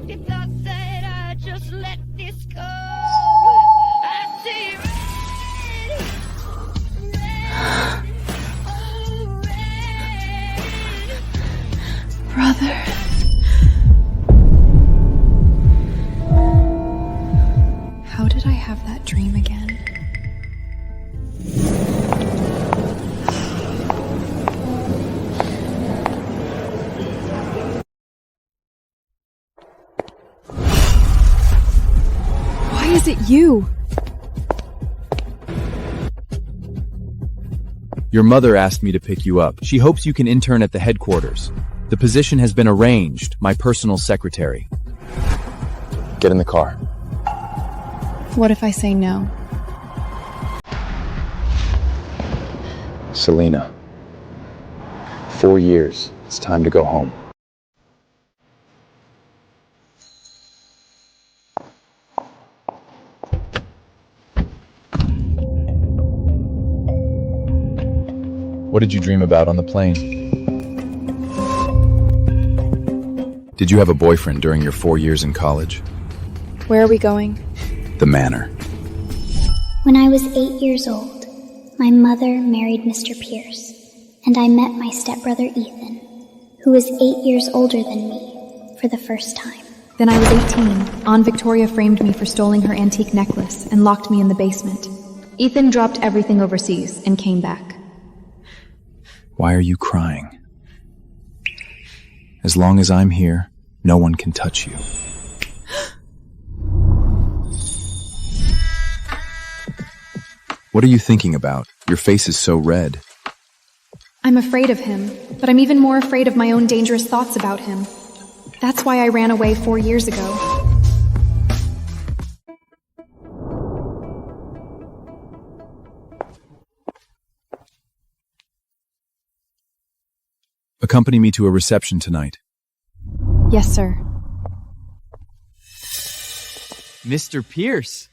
empty thoughts that I just let this go. I see red, red, oh red. Brother. How did I have that dream again? Why is it you? Your mother asked me to pick you up. She hopes you can intern at the headquarters. The position has been arranged, my personal secretary. Get in the car. What if I say no? Selena. 4 years. It's time to go home. What did you dream about on the plane? Did you have a boyfriend during your 4 years in college? Where are we going? The manor. When I was 8 years old, my mother married Mr. Pierce, and I met my stepbrother Ethan, who was 8 years older than me, for the first time. Then I was 18. Aunt Victoria framed me for stealing her antique necklace and locked me in the basement. Ethan dropped everything overseas and came back. Why are you crying? As long as I'm here, no one can touch you. What are you thinking about? Your face is so red. I'm afraid of him, but I'm even more afraid of my own dangerous thoughts about him. That's why I ran away 4 years ago. Accompany me to a reception tonight. Yes, sir. Mr. Pierce,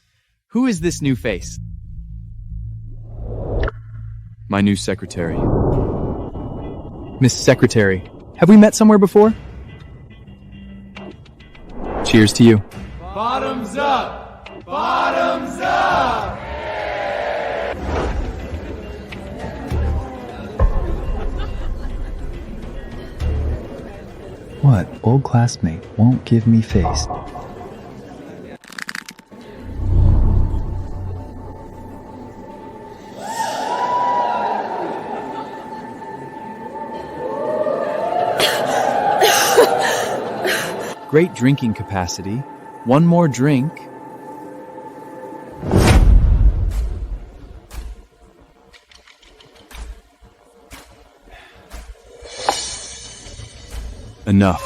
who is this new face? My new secretary. Miss Secretary, have we met somewhere before? Cheers to you. Bottoms up! Bottoms up! What? Old classmate won't give me face. Great drinking capacity. One more drink. Enough.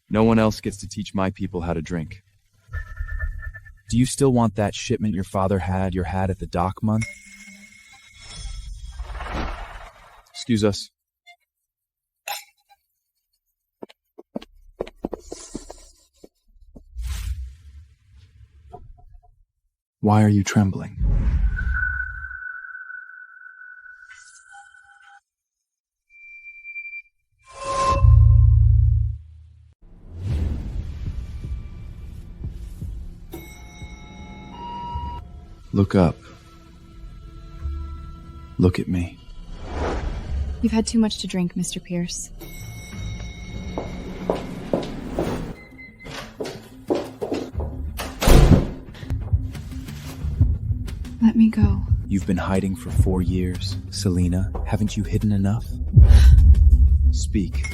No one else gets to teach my people how to drink. Do you still want that shipment your father had at the dock month? Excuse us. Why are you trembling? Look up. Look at me. You've had too much to drink, Mr. Pierce. Let me go. You've been hiding for 4 years. Selena, haven't you hidden enough? Speak.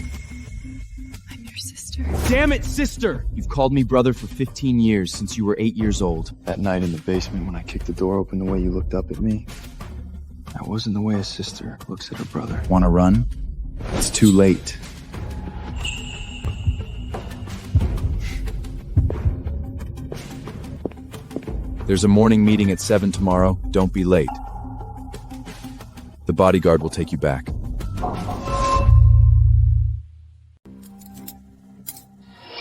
I'm your sister. Damn it, sister! You've called me brother for 15 years, since you were 8 years old. That night in the basement when I kicked the door open, the way you looked up at me, that wasn't the way a sister looks at her brother. Wanna run? It's too late. There's a morning meeting at 7 tomorrow. Don't be late. The bodyguard will take you back.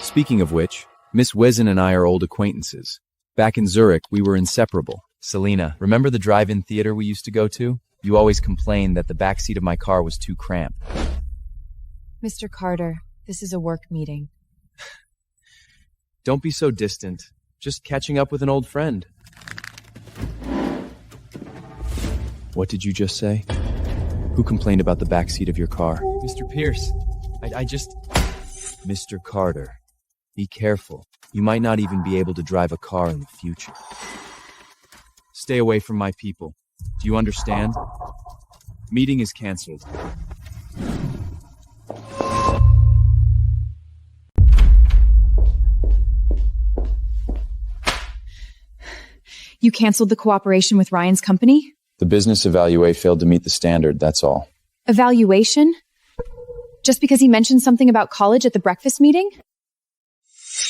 Speaking of which, Miss Wesen and I are old acquaintances. Back in Zurich, we were inseparable. Selena, remember the drive-in theater we used to go to? You always complained that the backseat of my car was too cramped. Mr. Carter, this is a work meeting. Don't be so distant. Just catching up with an old friend. What did you just say? Who complained about the backseat of your car? Mr. Pierce, I just... Mr. Carter, be careful. You might not even be able to drive a car in the future. Stay away from my people. Do you understand? Meeting is canceled. You canceled the cooperation with Ryan's company? The business evaluate failed to meet the standard, that's all. Evaluation? Just because he mentioned something about college at the breakfast meeting?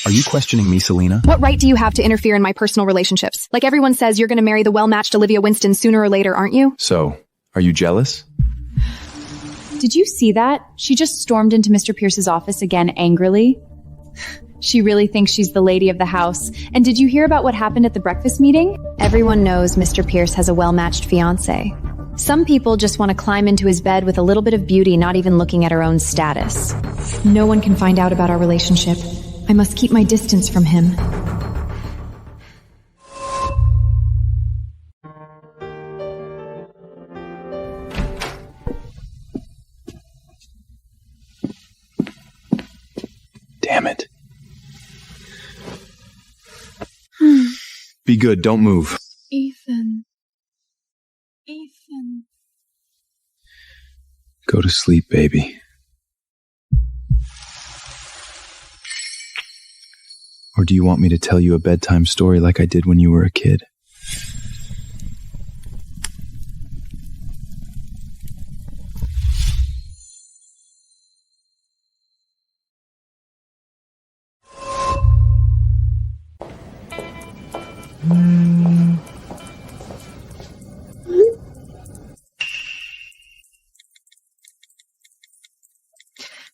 Are you questioning me, Selena? What right do you have to interfere in my personal relationships? Like everyone says, you're going to marry the well-matched Olivia Winston sooner or later, aren't you? So, are you jealous? Did you see that? She just stormed into Mr. Pierce's office again angrily. She really thinks she's the lady of the house. And did you hear about what happened at the breakfast meeting? Everyone knows Mr. Pierce has a well-matched fiancé. Some people just want to climb into his bed with a little bit of beauty, not even looking at her own status. No one can find out about our relationship. I must keep my distance from him. Damn it. Be good, don't move. Ethan. Go to sleep, baby. Or do you want me to tell you a bedtime story like I did when you were a kid?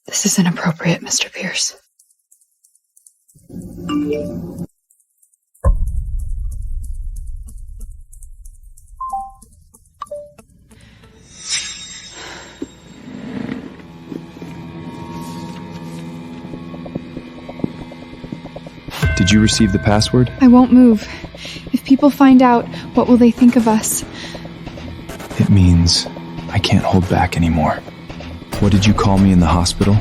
This is inappropriate, Mr. Pierce. Did you receive the password? I won't move. If people find out, what will they think of us? It means I can't hold back anymore. What did you call me in the hospital?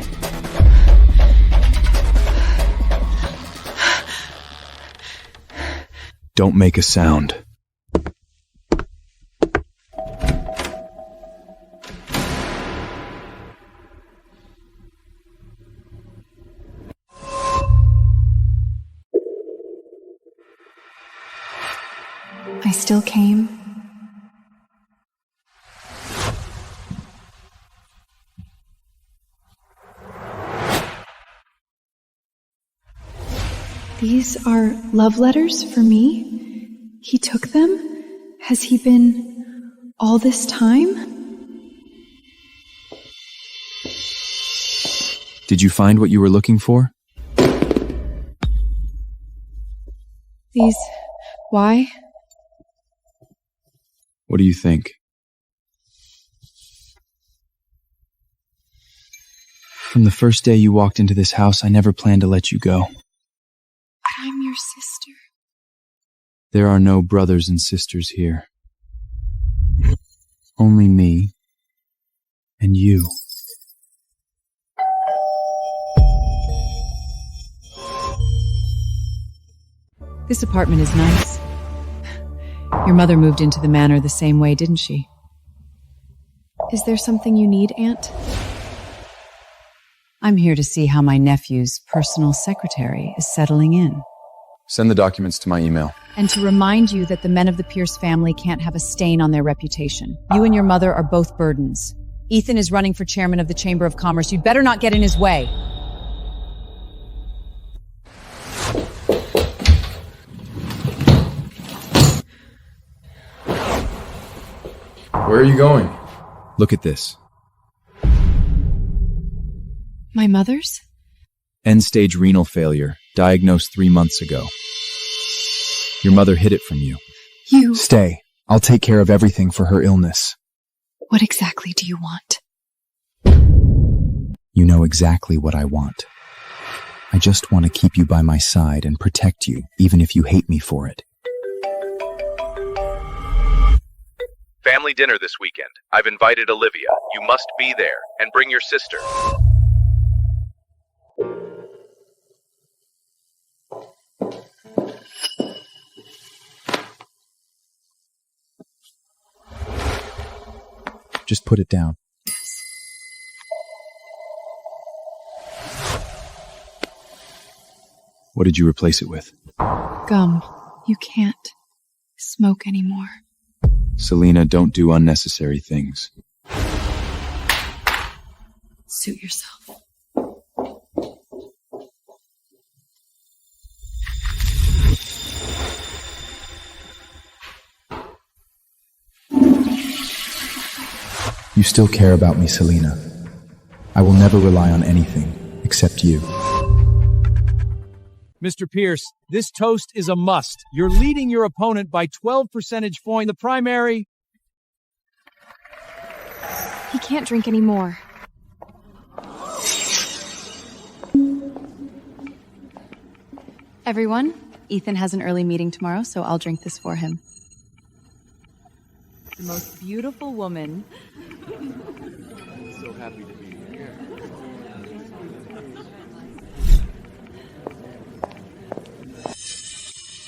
Don't make a sound. I still came. These are love letters for me? He took them? Has he been all this time? Did you find what you were looking for? These... why? What do you think? From the first day you walked into this house, I never planned to let you go. I'm your sister. There are no brothers and sisters here. Only me and you. This apartment is nice. Your mother moved into the manor the same way, didn't she? Is there something you need, Aunt? I'm here to see how my nephew's personal secretary is settling in. Send the documents to my email. And to remind you that the men of the Pierce family can't have a stain on their reputation. You and your mother are both burdens. Ethan is running for chairman of the Chamber of Commerce. You'd better not get in his way. Where are you going? Look at this. My mother's? End-stage renal failure, diagnosed 3 months ago. Your mother hid it from you. You... Stay. I'll take care of everything for her illness. What exactly do you want? You know exactly what I want. I just want to keep you by my side and protect you, even if you hate me for it. Family dinner this weekend. I've invited Olivia. You must be there, and bring your sister. Just put it down. What did you replace it with? Gum. You can't smoke anymore. Selena, don't do unnecessary things. Suit yourself. You still care about me, Selena. I will never rely on anything except you. Mr. Pierce, this toast is a must. You're leading your opponent by 12 percentage points in the primary. He can't drink anymore. Everyone, Ethan has an early meeting tomorrow, so I'll drink this for him. The most beautiful woman. So happy to be here.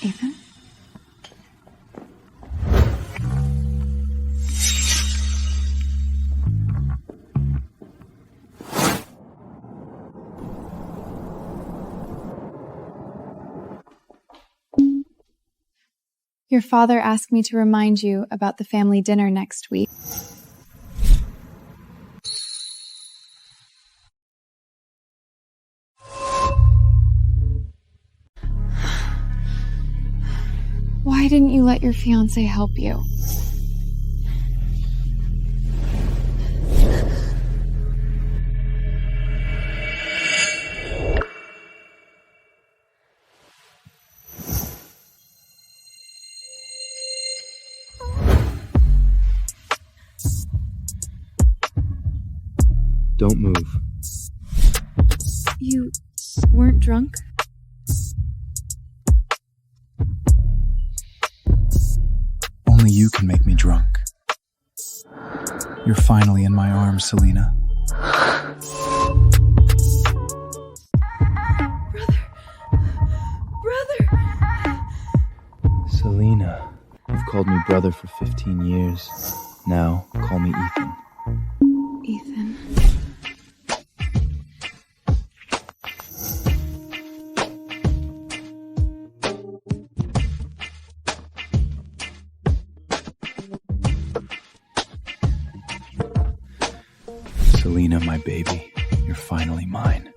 Ethan? Your father asked me to remind you about the family dinner next week. Why didn't you let your fiancé help you? Don't move. You weren't drunk? Only you can make me drunk. You're finally in my arms, Selena. Brother! Selena, you've called me brother for 15 years. Now, call me Ethan. Ethan. Selena, my baby, you're finally mine.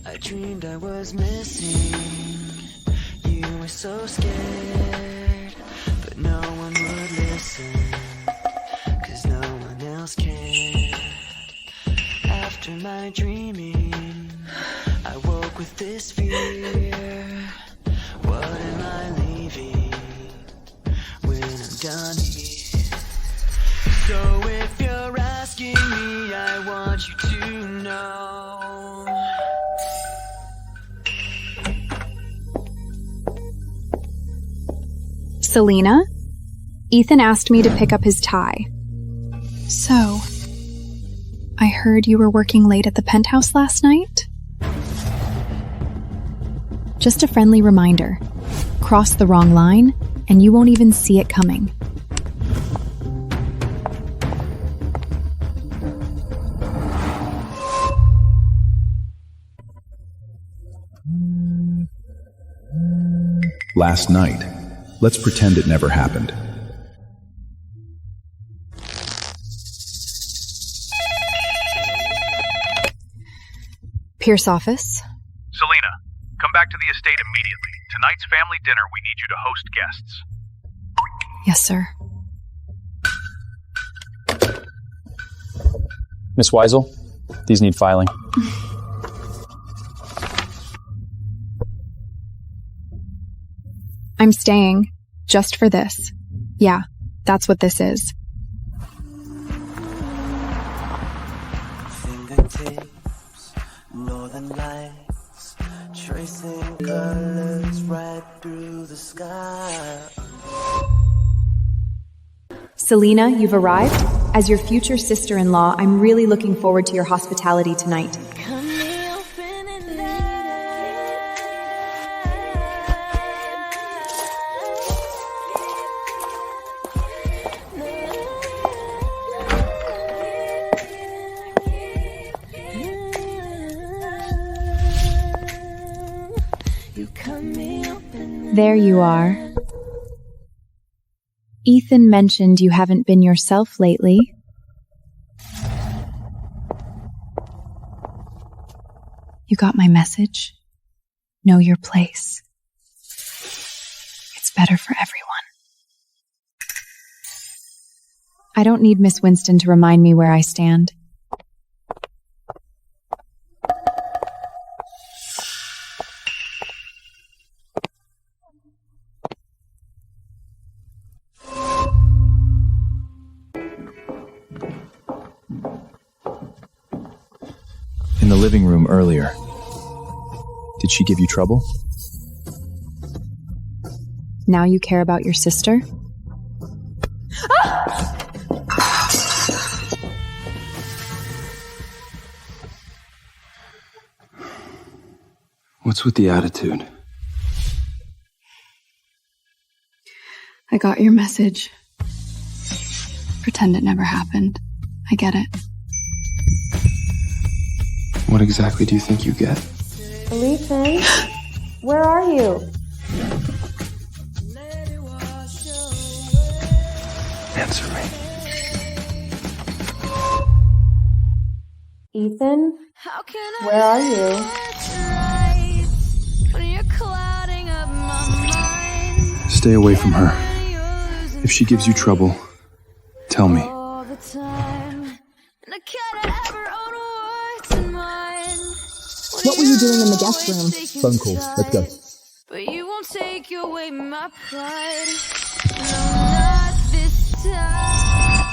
I dreamed I was missing. You were so scared, but no one would listen, 'cause no one else cared. After my dreaming, I woke with this fear. What am I leaving when I'm done here? So if you're asking me, I want you to know. Selena? Ethan asked me to pick up his tie. So, I heard you were working late at the penthouse last night? Just a friendly reminder. Cross the wrong line, and you won't even see it coming. Last night. Let's pretend it never happened. Pierce office. Selena, come back to the estate immediately. Tonight's family dinner, we need you to host guests. Yes, sir. Miss Weisel, these need filing. I'm staying. Just for this. Yeah, that's what this is. Fingertips, northern lights, tracing colors right through the sky. Selena, you've arrived. As your future sister-in-law, I'm really looking forward to your hospitality tonight. There you are. Ethan mentioned you haven't been yourself lately. You got my message? Know your place. It's better for everyone. I don't need Miss Winston to remind me where I stand. In the living room earlier. Did she give you trouble? Now you care about your sister? What's with the attitude? I got your message. Pretend it never happened. I get it. What exactly do you think you get? Ethan, where are you? Answer me. Ethan, where are you? Stay away from her. If she gives you trouble, tell me. What were you doing in the guest room? Phone call. Let's go. But you won't take away my pride. No, not this time.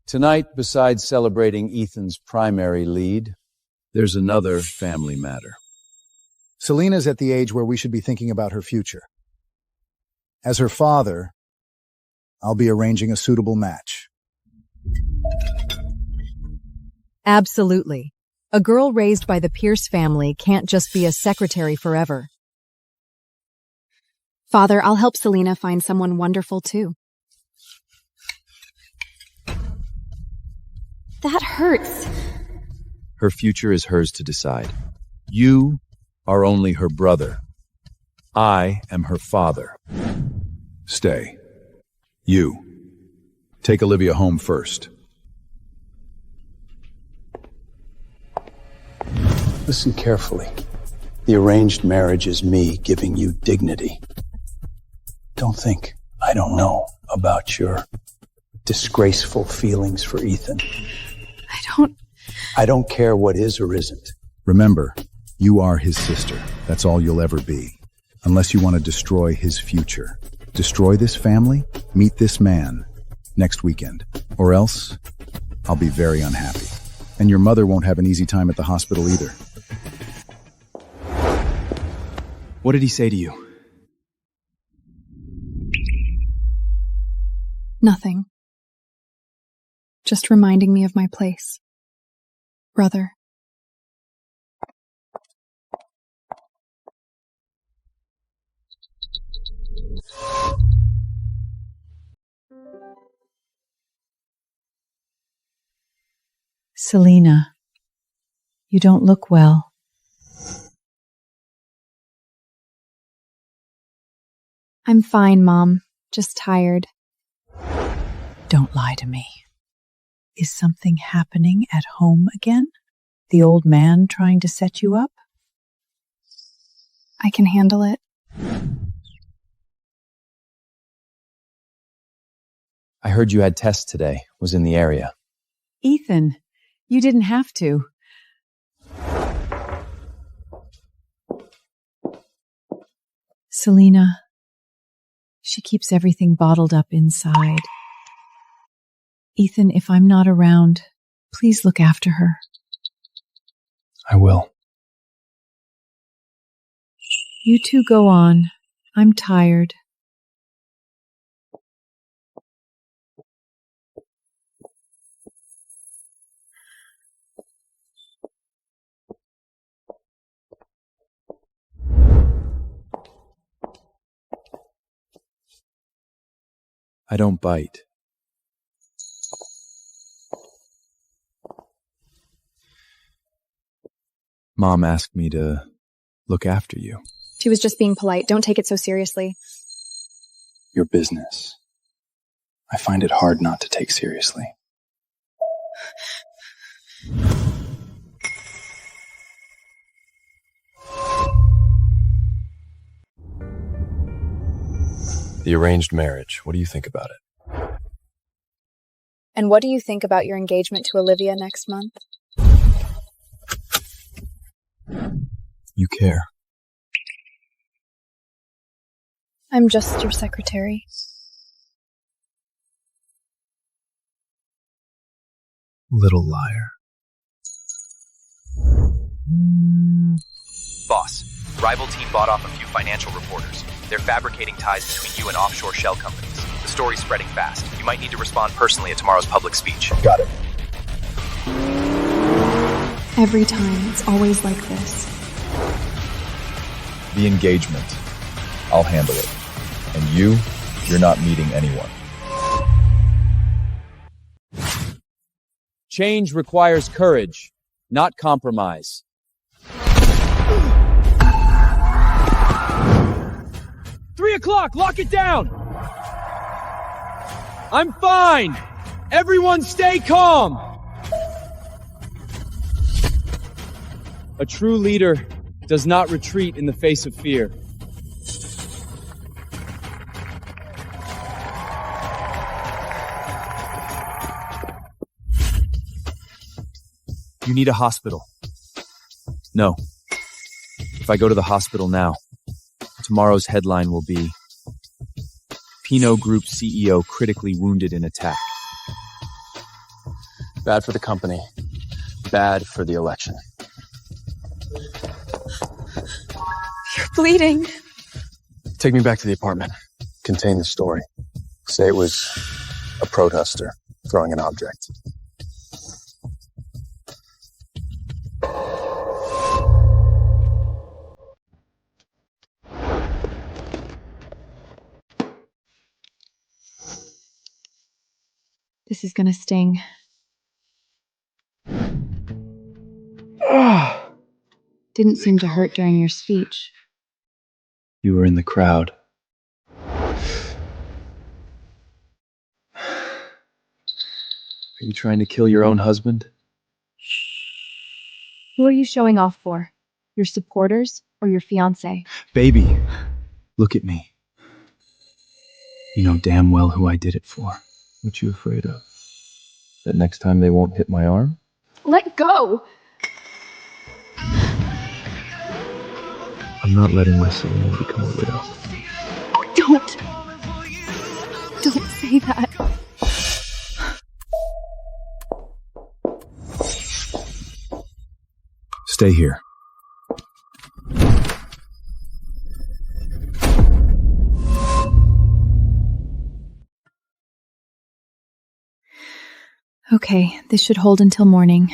Tonight, besides celebrating Ethan's primary lead, there's another family matter. Selena's at the age where we should be thinking about her future. As her father, I'll be arranging a suitable match. Absolutely. A girl raised by the Pierce family can't just be a secretary forever. Father, I'll help Selena find someone wonderful too. That hurts. Her future is hers to decide. You are only her brother. I am her father. Stay. You. Take Olivia home first. Listen carefully. The arranged marriage is me giving you dignity. Don't think I don't know about your disgraceful feelings for Ethan. I don't care what is or isn't. Remember, you are his sister. That's all you'll ever be. Unless you want to destroy his future. Destroy this family, meet this man next weekend. Or else, I'll be very unhappy. And your mother won't have an easy time at the hospital either. What did he say to you? Nothing. Just reminding me of my place. Brother. Selena, you don't look well. I'm fine, Mom. Just tired. Don't lie to me. Is something happening at home again? The old man trying to set you up? I can handle it. I heard you had tests today. Was in the area. Ethan, you didn't have to. Selena, she keeps everything bottled up inside. Ethan, if I'm not around, please look after her. I will. You two go on. I'm tired. I don't bite. Mom asked me to look after you. She was just being polite. Don't take it so seriously. Your business. I find it hard not to take seriously. The arranged marriage. What do you think about it? And what do you think about your engagement to Olivia next month? You care. I'm just your secretary. Little liar. Boss, rival team bought off a few financial reporters. They're fabricating ties between you and offshore shell companies. The story's spreading fast. You might need to respond personally at tomorrow's public speech. Got it. Every time, it's always like this. The engagement. I'll handle it. And you're not meeting anyone. Change requires courage, not compromise. $3:00, lock it down! I'm fine! Everyone stay calm! A true leader does not retreat in the face of fear. You need a hospital. No. If I go to the hospital now, tomorrow's headline will be Pinot Group CEO critically wounded in attack. Bad for the company. Bad for the election. You're bleeding. Take me back to the apartment. Contain the story. Say it was a protester throwing an object. This is gonna sting. Didn't seem to hurt during your speech. You were in the crowd. Are you trying to kill your own husband? Who are you showing off for? Your supporters or your fiancé? Baby, look at me. You know damn well who I did it for. What you afraid of? That next time they won't hit my arm? Let go! I'm not letting my Selena become a widow. Don't say that. Stay here. Okay, this should hold until morning.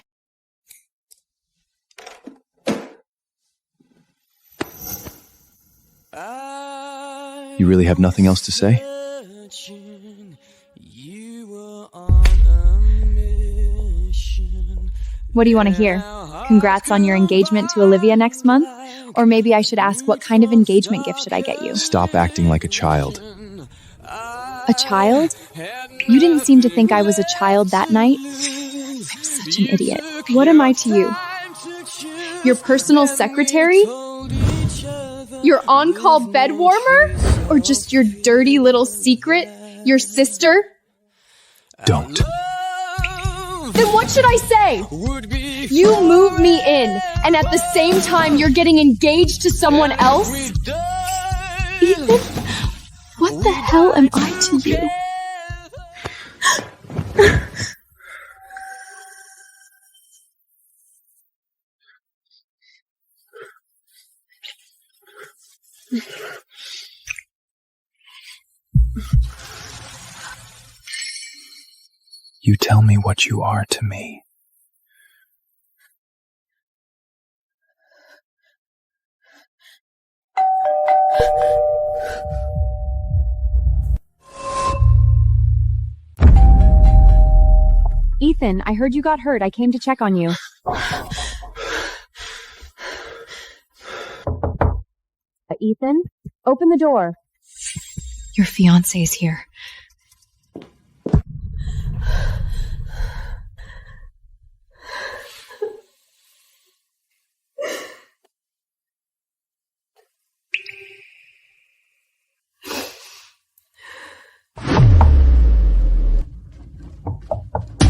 You really have nothing else to say? What do you want to hear? Congrats on your engagement to Olivia next month? Or maybe I should ask, what kind of engagement gift should I get you? Stop acting like a child. A child? You didn't seem to think I was a child that night. I'm such an idiot. What am I to you? Your personal secretary? Your on-call bed warmer? Or just your dirty little secret? Your sister? Don't. Then what should I say? You move me in, and at the same time you're getting engaged to someone else? Ethan, what the hell am I to you? You tell me what you are to me. Ethan, I heard you got hurt. I came to check on you. Ethan, open the door. Your fiancé's here.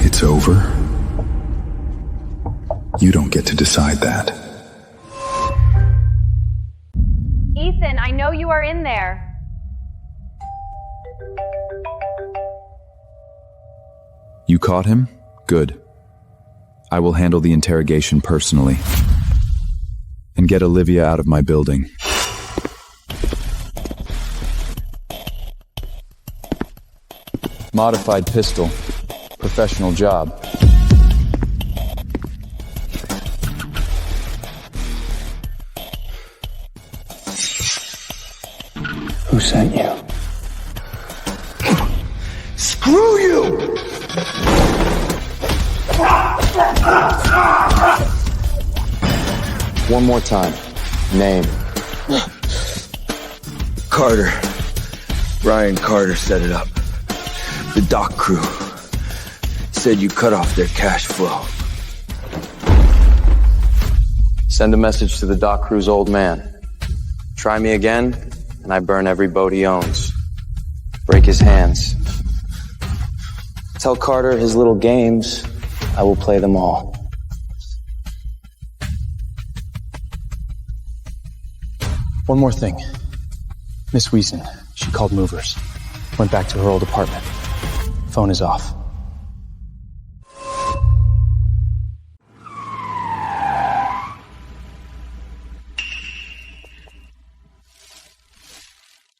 It's over. You don't get to decide that. Ethan, I know you are in there. You caught him? Good. I will handle the interrogation personally. And get Olivia out of my building. Modified pistol. Professional job. Who sent you? Screw you! One more time. Name. Carter. Ryan Carter set it up. The dock crew. Said you cut off their cash flow. Send a message to the dock crew's old man. Try me again, and I burn every boat he owns. Break his hands. Tell Carter his little games. I will play them all. One more thing. Miss Wiesen, she called movers. Went back to her old apartment. Phone is off.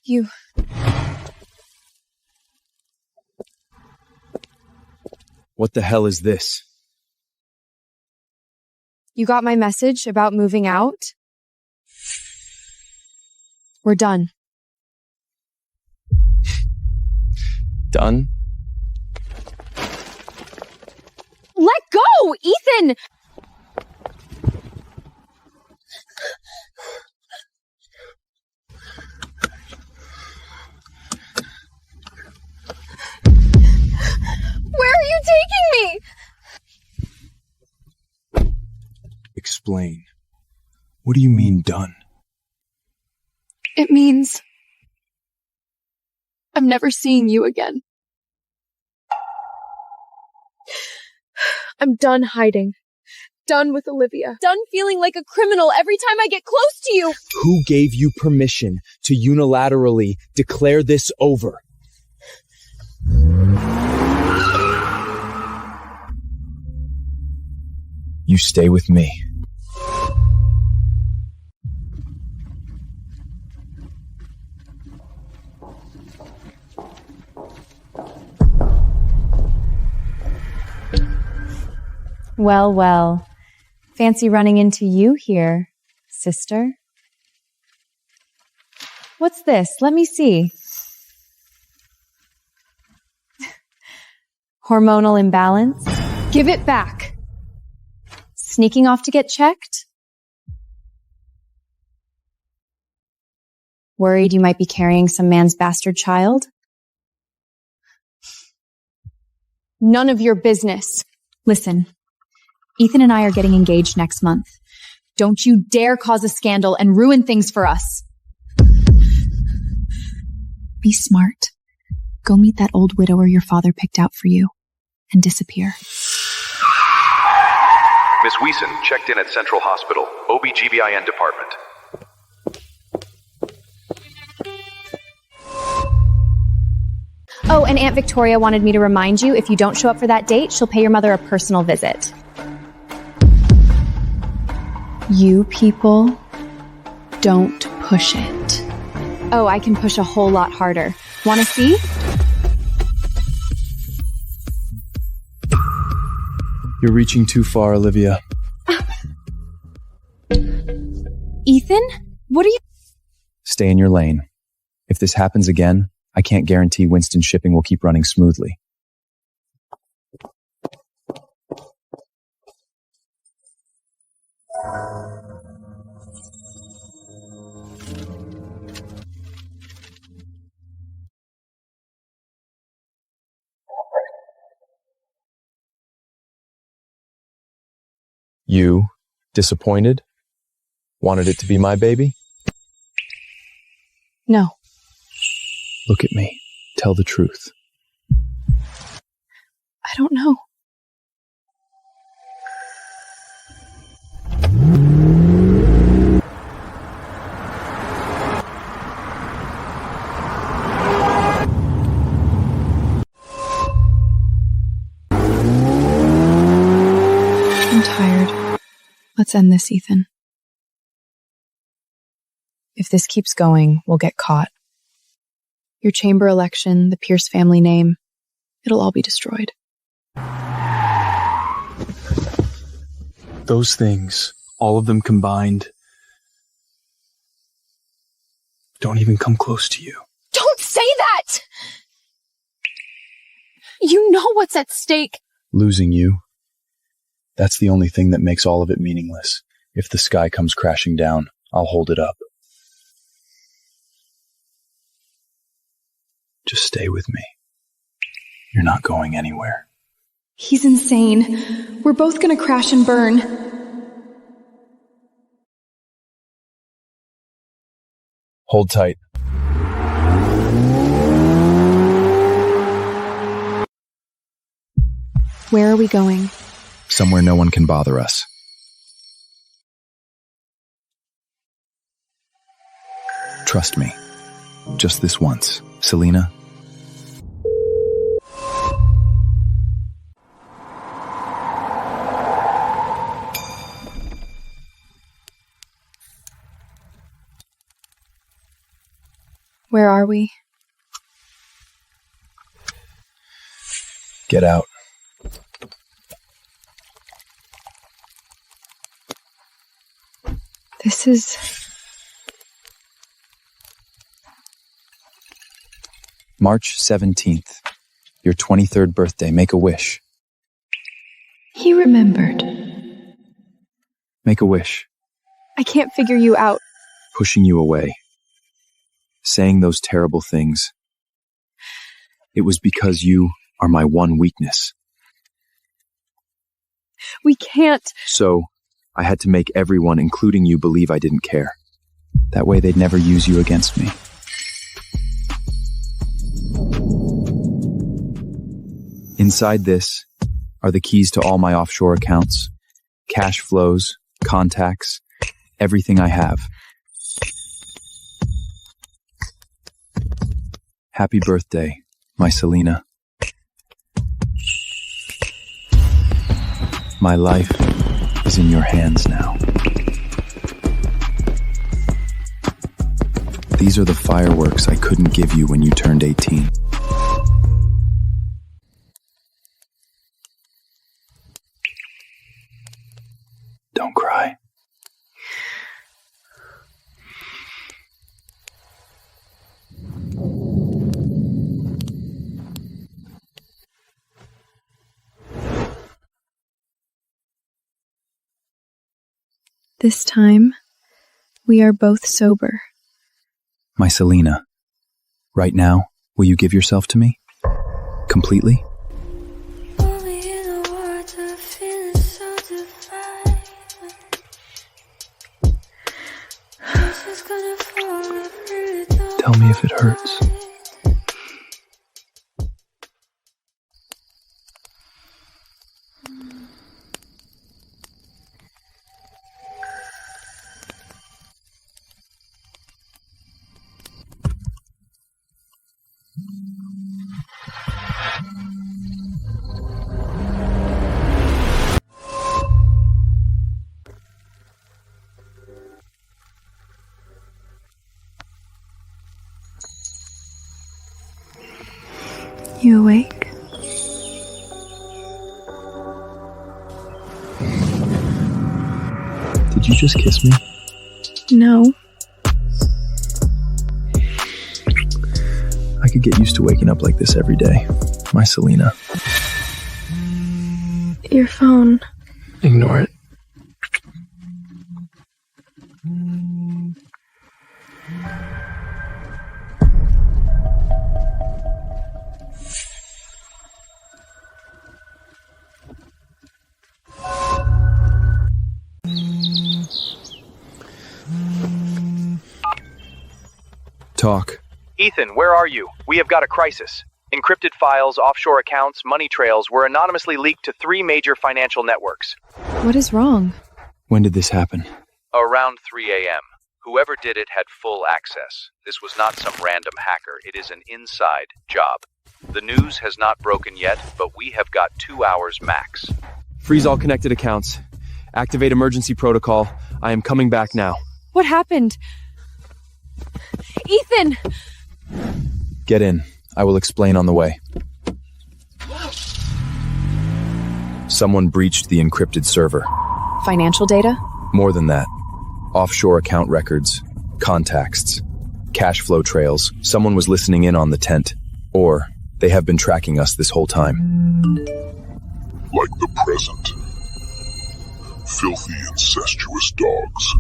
You... What the hell is this? You got my message about moving out? We're done. Done? Let go, Ethan! Where are you taking me? Explain. What do you mean, done? It means I'm never seeing you again. I'm done hiding. Done with Olivia. Done feeling like a criminal every time I get close to you. Who gave you permission to unilaterally declare this over? You stay with me. Well, well. Fancy running into you here, sister. What's this? Let me see. Hormonal imbalance? Give it back. Sneaking off to get checked? Worried you might be carrying some man's bastard child? None of your business. Listen, Ethan and I are getting engaged next month. Don't you dare cause a scandal and ruin things for us. Be smart. Go meet that old widower your father picked out for you and disappear. Miss Weeson checked in at Central Hospital, OB/GYN department. Oh, and Aunt Victoria wanted me to remind you, if you don't show up for that date, she'll pay your mother a personal visit. You people, don't push it. Oh, I can push a whole lot harder. Wanna see? You're reaching too far, Olivia. Ethan? What are you— Stay in your lane. If this happens again, I can't guarantee Winston shipping will keep running smoothly. You disappointed? Wanted it to be my baby? No. Look at me. Tell the truth. I don't know. I'm tired. Let's end this, Ethan. If this keeps going, we'll get caught. Your chamber election, the Pierce family name, it'll all be destroyed. Those things, all of them combined, don't even come close to you. Don't say that! You know what's at stake. Losing you. That's the only thing that makes all of it meaningless. If the sky comes crashing down, I'll hold it up. Just stay with me. You're not going anywhere. He's insane. We're both gonna crash and burn. Hold tight. Where are we going? Somewhere no one can bother us. Trust me. Just this once, Selena. Where are we? Get out. This is... March 17th. Your 23rd birthday. Make a wish. He remembered. Make a wish. I can't figure you out. Pushing you away. Saying those terrible things. It was because you are my one weakness. We can't. So, I had to make everyone, including you, believe I didn't care. That way they'd never use you against me. Inside this are the keys to all my offshore accounts, cash flows, contacts, everything I have. Happy birthday, my Selena. My life is in your hands now. These are the fireworks I couldn't give you when you turned 18. Don't cry. This time, we are both sober. My Selena, right now, will you give yourself to me? Completely? Tell me if it hurts. You awake? Did you just kiss me? No. I could get used to waking up like this every day. My Selena. Your phone. Ignore it. Talk. Ethan, where are you? We have got a crisis. Encrypted files, offshore accounts, money trails were anonymously leaked to 3 major financial networks. What is wrong? When did this happen? Around 3 a.m. Whoever did it had full access. This was not some random hacker. It is an inside job. The news has not broken yet, but we have got 2 hours max. Freeze all connected accounts. Activate emergency protocol. I am coming back now. What happened? Ethan! Get in. I will explain on the way. Someone breached the encrypted server. Financial data? More than that. Offshore account records, contacts, cash flow trails. Someone was listening in on the tent. Or they have been tracking us this whole time. Like the present. Filthy, incestuous dogs.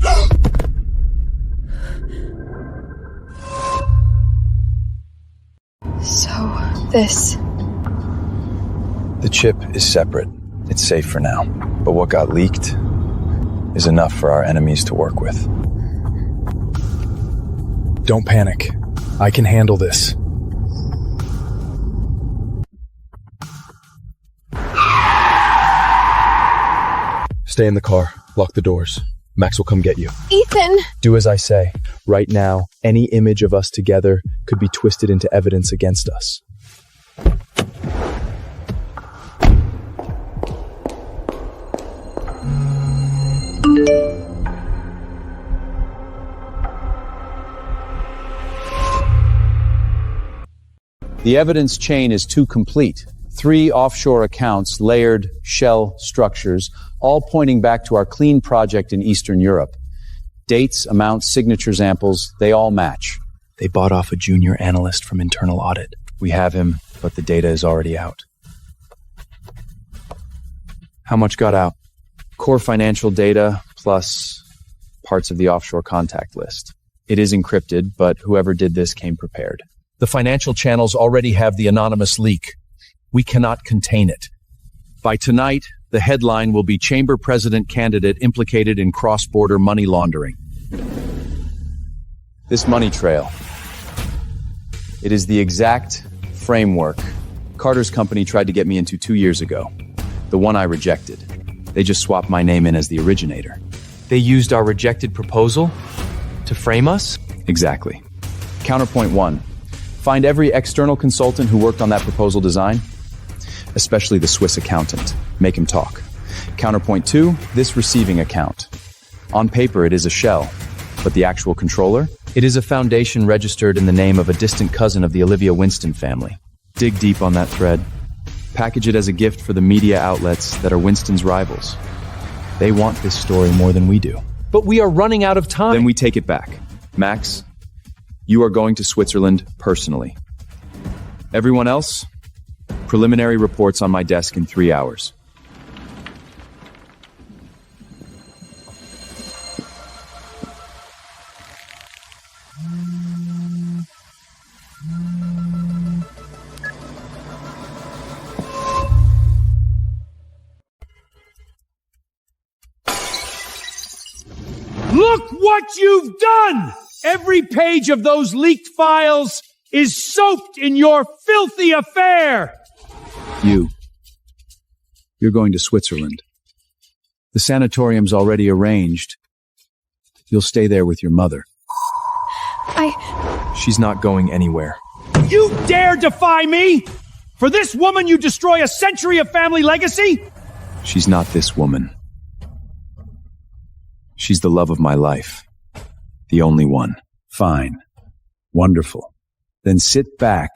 So, this. The chip is separate. It's safe for now. But what got leaked is enough for our enemies to work with. Don't panic. I can handle this. Stay in the car. Lock the doors. Max will come get you. Ethan! Do as I say. Right now, any image of us together could be twisted into evidence against us. The evidence chain is too complete. 3 offshore accounts, layered shell structures, all pointing back to our clean project in Eastern Europe. Dates, amounts, signature samples, they all match. They bought off a junior analyst from internal audit. We have him, but the data is already out. How much got out? Core financial data plus parts of the offshore contact list. It is encrypted, but whoever did this came prepared. The financial channels already have the anonymous leak. We cannot contain it. By tonight, the headline will be Chamber President Candidate Implicated in Cross-Border Money Laundering. This money trail. It is the exact framework Carter's company tried to get me into 2 years ago. The one I rejected. They just swapped my name in as the originator. They used our rejected proposal to frame us? Exactly. Counterpoint 1. Find every external consultant who worked on that proposal design, especially the Swiss accountant. Make him talk. Counterpoint 2, this receiving account. On paper, it is a shell, but the actual controller? It is a foundation registered in the name of a distant cousin of the Olivia Winston family. Dig deep on that thread. Package it as a gift for the media outlets that are Winston's rivals. They want this story more than we do. But we are running out of time. Then we take it back. Max, you are going to Switzerland personally. Everyone else? Preliminary reports on my desk in 3 hours. Look what you've done! Every page of those leaked files is soaked in your filthy affair! You're going to Switzerland. The sanatorium's already arranged. You'll stay there with your mother. She's not going anywhere. You dare defy me? For this woman you destroy a century of family legacy? She's not this woman. She's the love of my life. The only one. Fine. Wonderful. Then sit back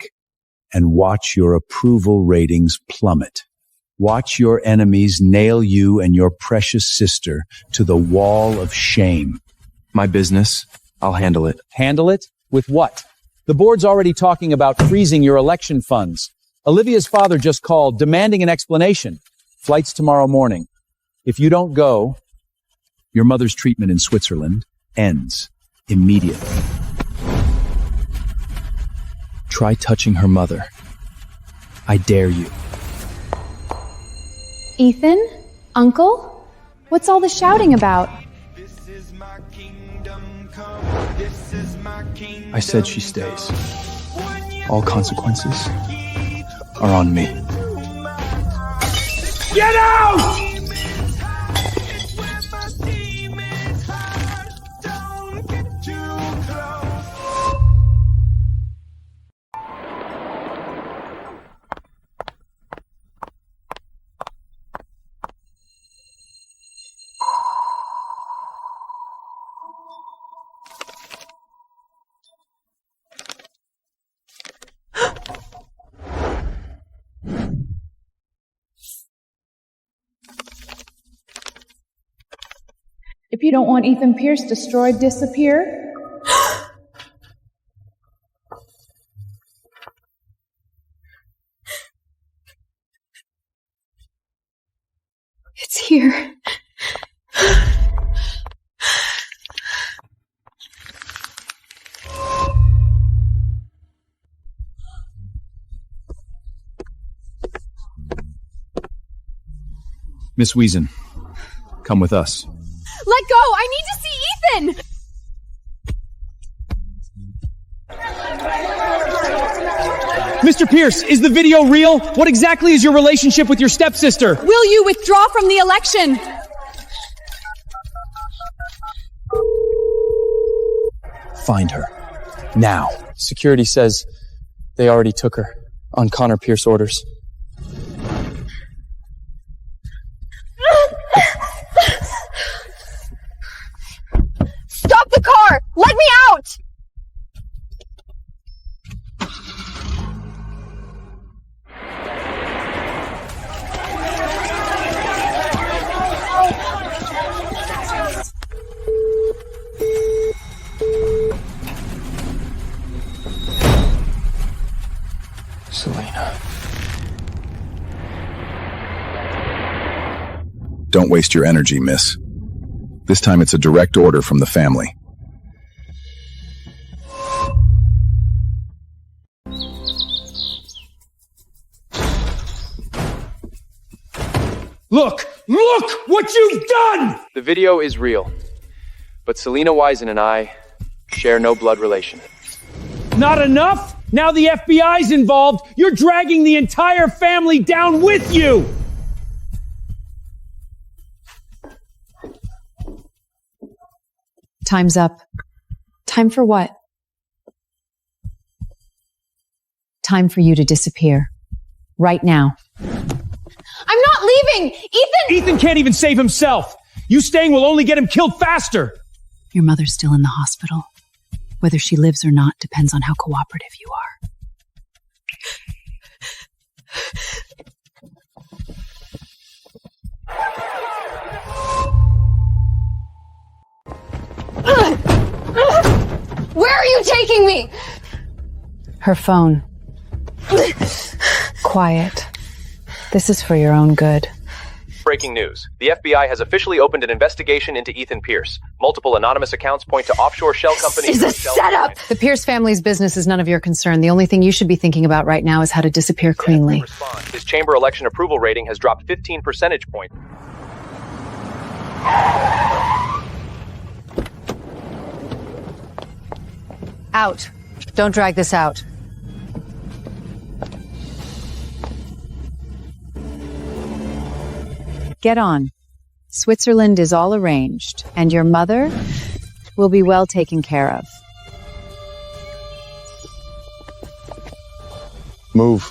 and watch your approval ratings plummet. Watch your enemies nail you and your precious sister to the wall of shame. My business. I'll handle it. Handle it? With what? The board's already talking about freezing your election funds. Olivia's father just called, demanding an explanation. Flight's tomorrow morning. If you don't go, your mother's treatment in Switzerland ends immediately. Try touching her mother. I dare you. Ethan? Uncle? What's all the shouting about? I said she stays. All consequences are on me. Get out! If you don't want Ethan Pierce destroyed, disappear. It's here. Miss Wiesen, come with us. Let go! I need to see Ethan! Mr. Pierce, is the video real? What exactly is your relationship with your stepsister? Will you withdraw from the election? Find her. Now. Security says they already took her on Connor Pierce orders. Stop the car! Let me out! Selena. Don't waste your energy, miss. This time it's a direct order from the family. Look! Look what you've done! The video is real, but Selena Wiesen and I share no blood relation. Not enough? Now the FBI's involved, you're dragging the entire family down with you! Time's up. Time for what? Time for you to disappear. Right now. I'm not leaving! Ethan! Ethan can't even save himself! You staying will only get him killed faster! Your mother's still in the hospital. Whether she lives or not depends on how cooperative you are. Where are you taking me? Her phone. Quiet. This is for your own good. Breaking news. The FBI has officially opened an investigation into Ethan Pierce. Multiple anonymous accounts point to offshore shell companies. This is a setup! The Pierce family's business is none of your concern. The only thing you should be thinking about right now is how to disappear cleanly. His chamber election approval rating has dropped 15 percentage points. Out. Don't drag this out. Get on. Switzerland is all arranged, and your mother will be well taken care of. Move.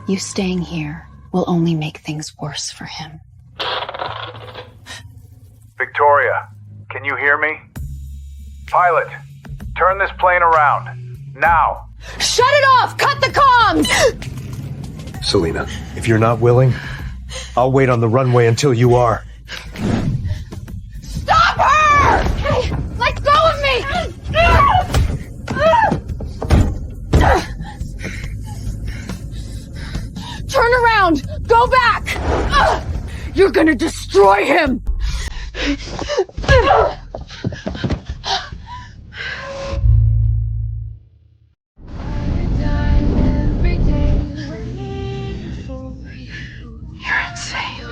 You staying here will only make things worse for him. Victoria, can you hear me? Pilot, turn this plane around. Now. Shut it off! Cut the comms! Selena, if you're not willing, I'll wait on the runway until you are. Stop her! Hey, let go of me! Turn around! Go back! You're gonna destroy him! You're insane.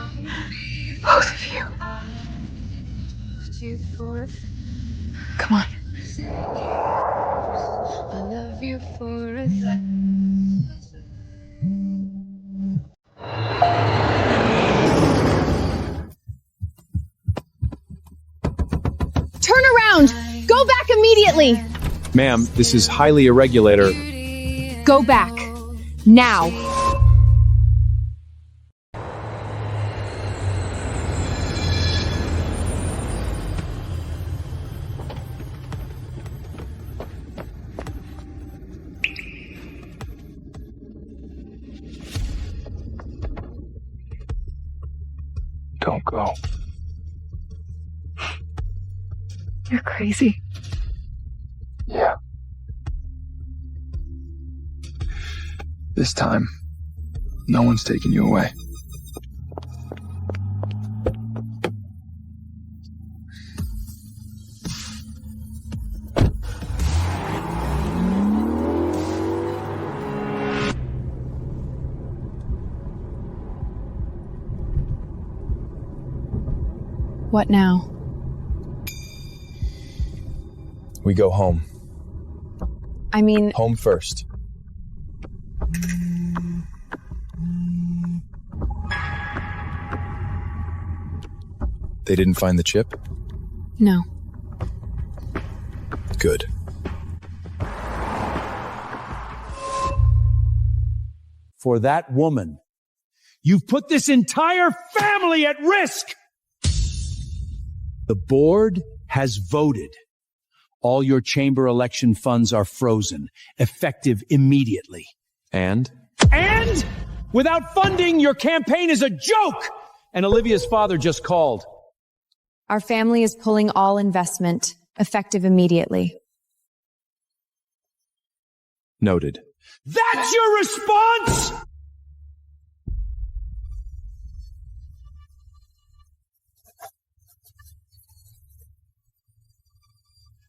Both of you. Come on. I love you for a Turn around! Go back immediately! Ma'am, this is highly irregular. Go back. Now. Don't go. You're crazy. Yeah. This time, no one's taking you away. What now? We go home. I mean... Home first. They didn't find the chip? No. Good. For that woman, you've put this entire family at risk! The board has voted. All your chamber election funds are frozen, effective immediately. And? And without funding, your campaign is a joke! And Olivia's father just called. Our family is pulling all investment, effective immediately. Noted. That's your response?!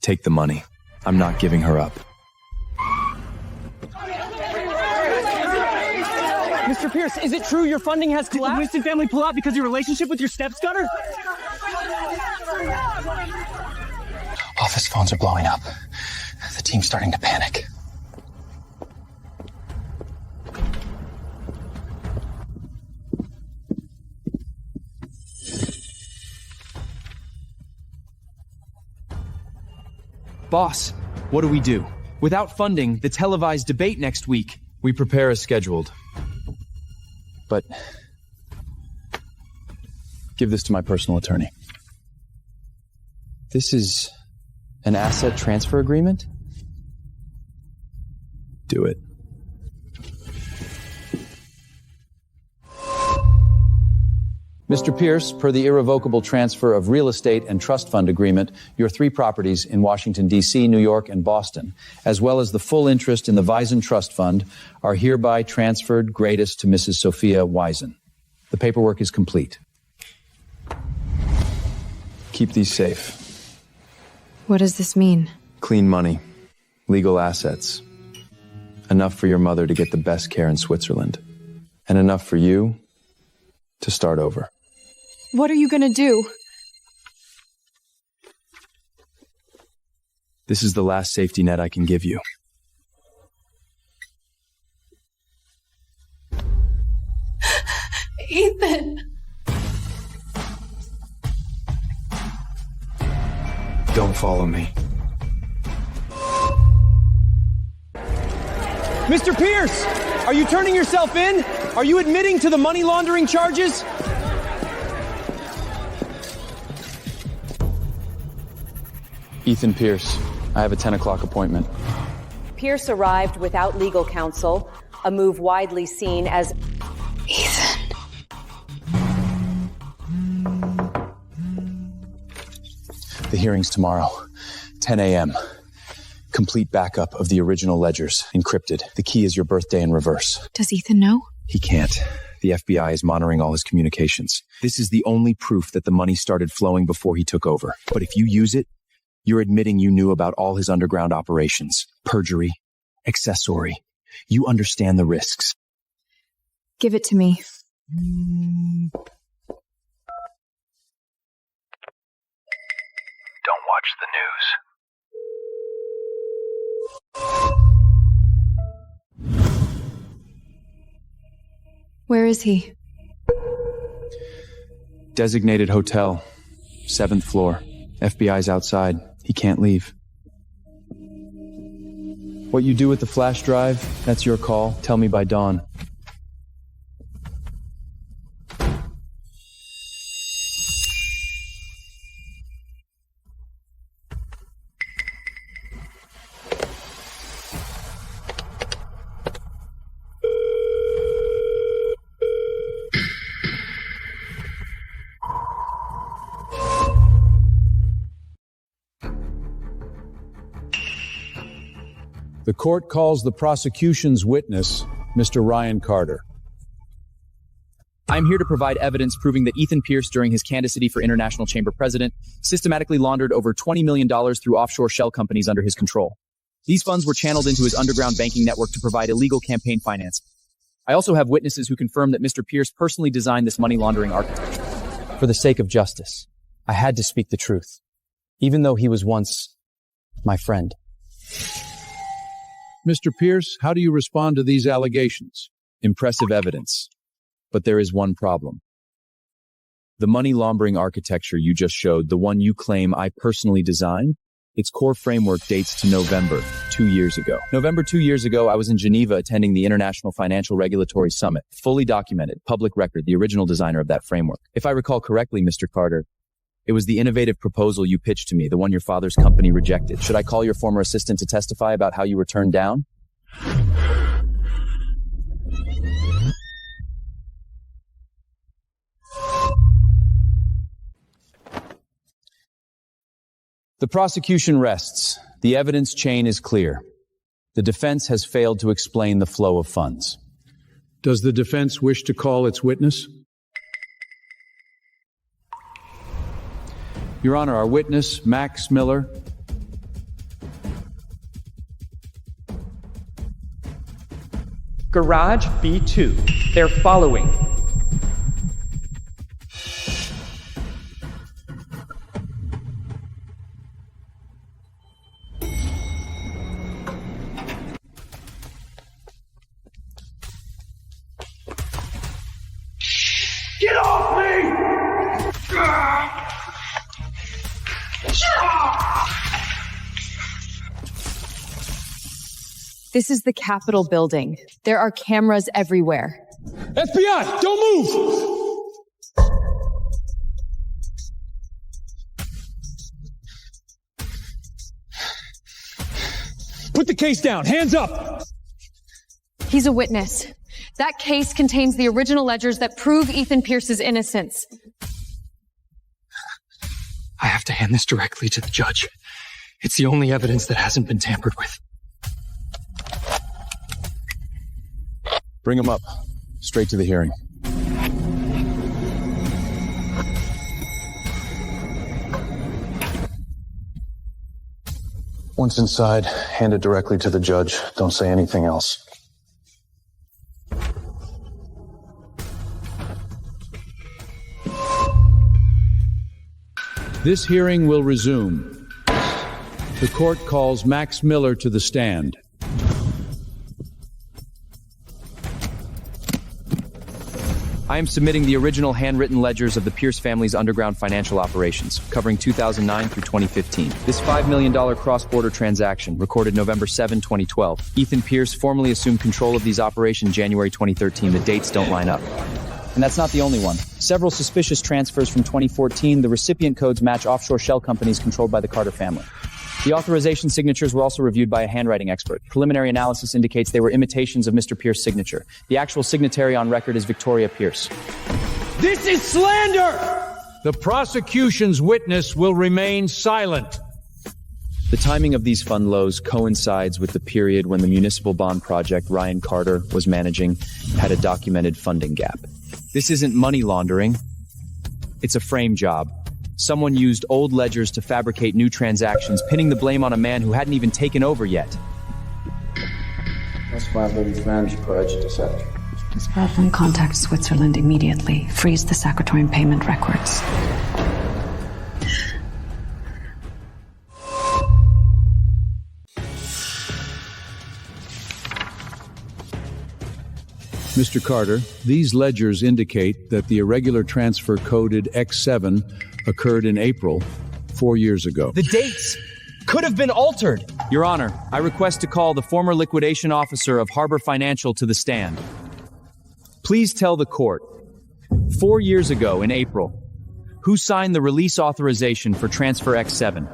Take the money. I'm not giving her up. Mr. Pierce, is it true your funding has collapsed? Did the Winston family pull out because of your relationship with your stepscudder? Office phones are blowing up. The team's starting to panic. Boss, what do we do? Without funding, the televised debate next week. We prepare as scheduled. But give this to my personal attorney. This is an asset transfer agreement? Do it. Mr. Pierce, per the irrevocable transfer of real estate and trust fund agreement, your 3 properties in Washington, D.C., New York, and Boston, as well as the full interest in the Wisen Trust Fund, are hereby transferred gratis to Mrs. Sophia Wisen. The paperwork is complete. Keep these safe. What does this mean? Clean money, legal assets. Enough for your mother to get the best care in Switzerland. And enough for you to start over. What are you gonna do? This is the last safety net I can give you. Ethan! Don't follow me. Mr. Pierce! Are you turning yourself in? Are you admitting to the money laundering charges? Ethan Pierce, I have a 10 o'clock appointment. Pierce arrived without legal counsel, a move widely seen as Ethan. The hearing's tomorrow, 10 a.m. Complete backup of the original ledgers, encrypted. The key is your birthday in reverse. Does Ethan know? He can't. The FBI is monitoring all his communications. This is the only proof that the money started flowing before he took over. But if you use it, you're admitting you knew about all his underground operations. Perjury, accessory. You understand the risks. Give it to me. Don't watch the news. Where is he? Designated hotel, 7th floor. FBI's outside. He can't leave. What you do with the flash drive, that's your call. Tell me by dawn. The court calls the prosecution's witness, Mr. Ryan Carter. I'm here to provide evidence proving that Ethan Pierce, during his candidacy for International Chamber President, systematically laundered over $20 million through offshore shell companies under his control. These funds were channeled into his underground banking network to provide illegal campaign financing. I also have witnesses who confirm that Mr. Pierce personally designed this money laundering architecture. For the sake of justice, I had to speak the truth, even though he was once my friend. Mr. Pierce, how do you respond to these allegations? Impressive evidence. But there is one problem. The money laundering architecture you just showed, the one you claim I personally designed, its core framework dates to November 2 years ago. November 2 years ago, I was in Geneva attending the International Financial Regulatory Summit. Fully documented, public record, the original designer of that framework. If I recall correctly, Mr. Carter, it was the innovative proposal you pitched to me, the one your father's company rejected. Should I call your former assistant to testify about how you were turned down? The prosecution rests. The evidence chain is clear. The defense has failed to explain the flow of funds. Does the defense wish to call its witness? Your Honor, our witness, Max Miller. Garage B2. They're following. Get off me! This is the Capitol building. There are cameras everywhere. FBI, don't move! Put the case down. Hands up! He's a witness. That case contains the original ledgers that prove Ethan Pierce's innocence. I have to hand this directly to the judge. It's the only evidence that hasn't been tampered with. Bring him up. Straight to the hearing. Once inside, hand it directly to the judge. Don't say anything else. This hearing will resume. The court calls Max Miller to the stand. I am submitting the original handwritten ledgers of the Pierce family's underground financial operations, covering 2009 through 2015. This $5 million cross-border transaction, recorded November 7, 2012. Ethan Pierce formally assumed control of these operations January 2013. The dates don't line up. And that's not the only one. Several suspicious transfers from 2014, the recipient codes match offshore shell companies controlled by the Carter family. The authorization signatures were also reviewed by a handwriting expert. Preliminary analysis indicates they were imitations of Mr. Pierce's signature. The actual signatory on record is Victoria Pierce. This is slander! The prosecution's witness will remain silent. The timing of these fund lows coincides with the period when the municipal bond project Ryan Carter was managing had a documented funding gap. This isn't money laundering. It's a frame job. Someone used old ledgers to fabricate new transactions, pinning the blame on a man who hadn't even taken over yet. That's my little friend's prejudice. Ms. Bradley, contact Switzerland immediately. Freeze the Secretarian payment records. Mr. Carter, these ledgers indicate that the irregular transfer coded X7 occurred in April, 4 years ago. The dates could have been altered. Your Honor, I request to call the former liquidation officer of Harbor Financial to the stand. Please tell the court, 4 years ago in April, who signed the release authorization for Transfer X7?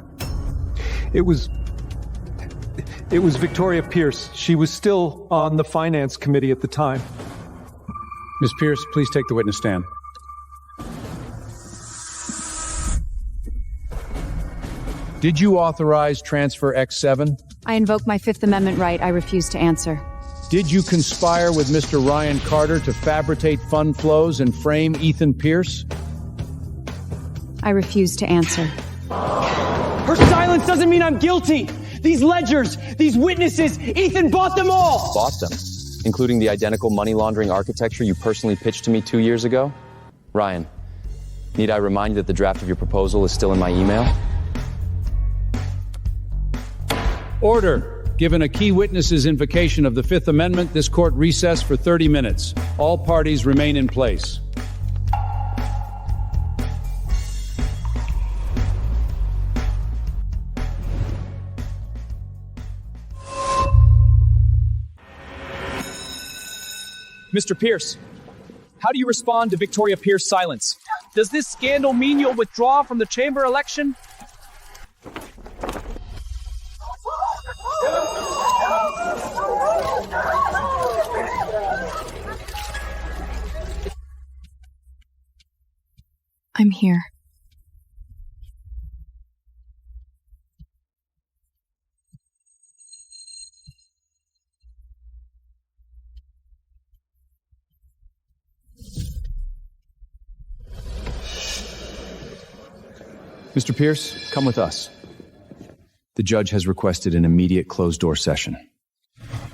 It was Victoria Pierce. She was still on the finance committee at the time. Ms. Pierce, please take the witness stand. Did you authorize Transfer X7? I invoke my Fifth Amendment right. I refuse to answer. Did you conspire with Mr. Ryan Carter to fabricate fund flows and frame Ethan Pierce? I refuse to answer. Her silence doesn't mean I'm guilty. These ledgers, these witnesses, Ethan bought them all! Bought them, including the identical money laundering architecture you personally pitched to me 2 years ago? Ryan, need I remind you that the draft of your proposal is still in my email? Order. Given a key witness's invocation of the Fifth Amendment, this court recess for 30 minutes. All parties remain in place. Mr. Pierce, how do you respond to Victoria Pierce's silence? Does this scandal mean you'll withdraw from the chamber election? I'm here. Mr. Pierce, come with us. The judge has requested an immediate closed-door session.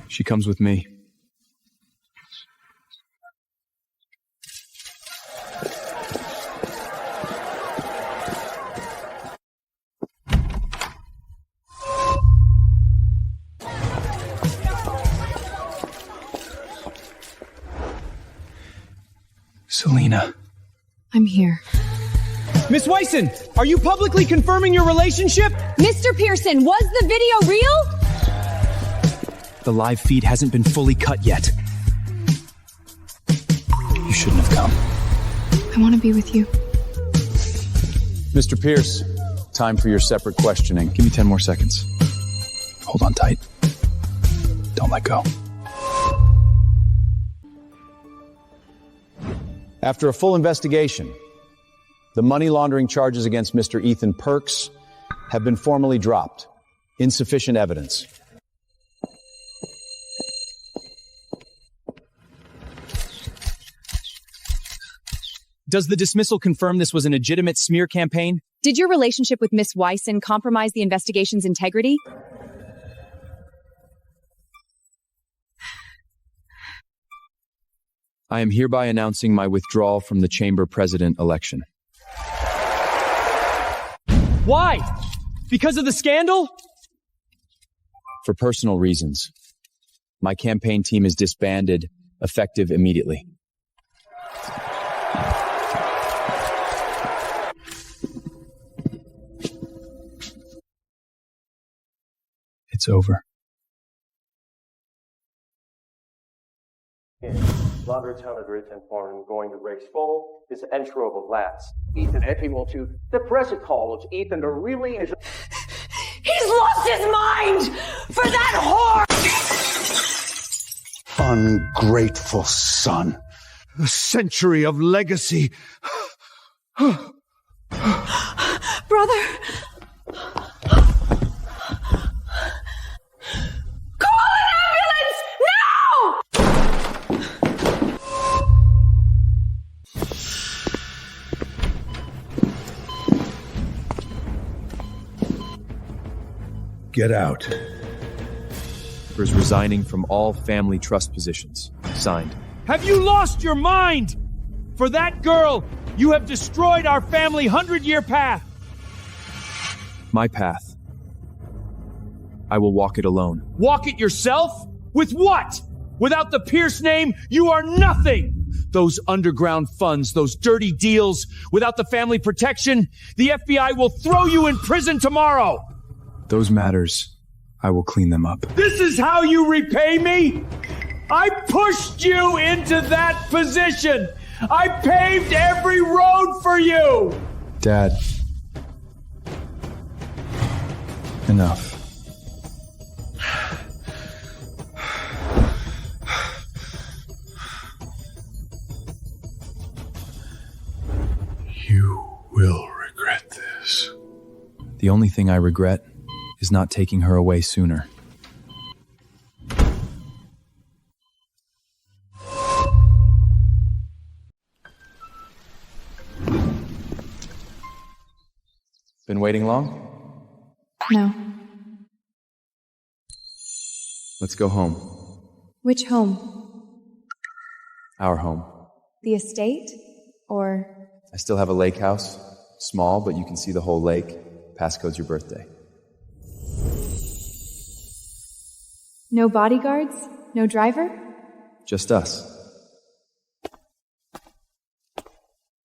She comes with me. Selena. I'm here. Miss Wyson, are you publicly confirming your relationship? Mr. Pearson, was the video real? The live feed hasn't been fully cut yet. You shouldn't have come. I want to be with you. Mr. Pierce, time for your separate questioning. Give me 10 more seconds. Hold on tight. Don't let go. After a full investigation, the money laundering charges against Mr. Ethan Perks have been formally dropped. Insufficient evidence. Does the dismissal confirm this was a legitimate smear campaign? Did your relationship with Miss Wyson compromise the investigation's integrity? I am hereby announcing my withdrawal from the chamber president election. Why? Because of the scandal? For personal reasons. My campaign team is disbanded, effective immediately. It's over. Laundry town written for going to race full is answerable glass. Ethan, if he will to the present college, Ethan, really is. He's lost his mind for that whore! Ungrateful son. A century of legacy. Brother! Call an ambulance! Now! Get out. Is resigning from all family trust positions. Signed. Have you lost your mind? For that girl, you have destroyed our family 100-year path. My path. I will walk it alone. Walk it yourself? With what? Without the Pierce name, you are nothing. Those underground funds, those dirty deals, without the family protection, the FBI will throw you in prison tomorrow. Those matters, I will clean them up. This is how you repay me? I pushed you into that position. I paved every road for you. Dad. Enough. You will regret this. The only thing I regret is not taking her away sooner. Been waiting long? No. Let's go home. Which home? Our home. The estate? Or... I still have a lake house. Small, but you can see the whole lake. Passcode's your birthday. No bodyguards? No driver? Just us.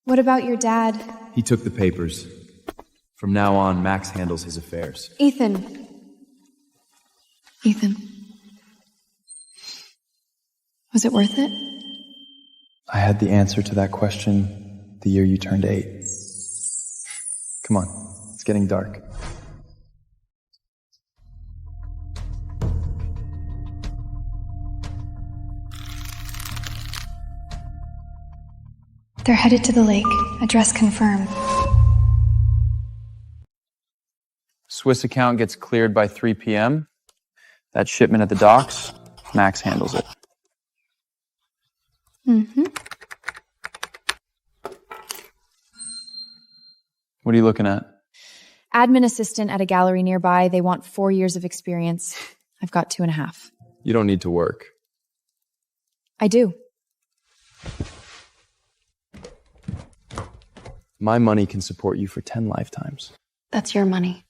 What about your dad? He took the papers. From now on, Max handles his affairs. Ethan. Ethan. Was it worth it? I had the answer to that question the year you turned 8. Come on, it's getting dark. They're headed to the lake. Address confirmed. Swiss account gets cleared by 3 p.m. That shipment at the docks, Max handles it. Mm-hmm. What are you looking at? Admin assistant at a gallery nearby. They want 4 years of experience. I've got 2.5. You don't need to work. I do. My money can support you for 10 lifetimes. That's your money.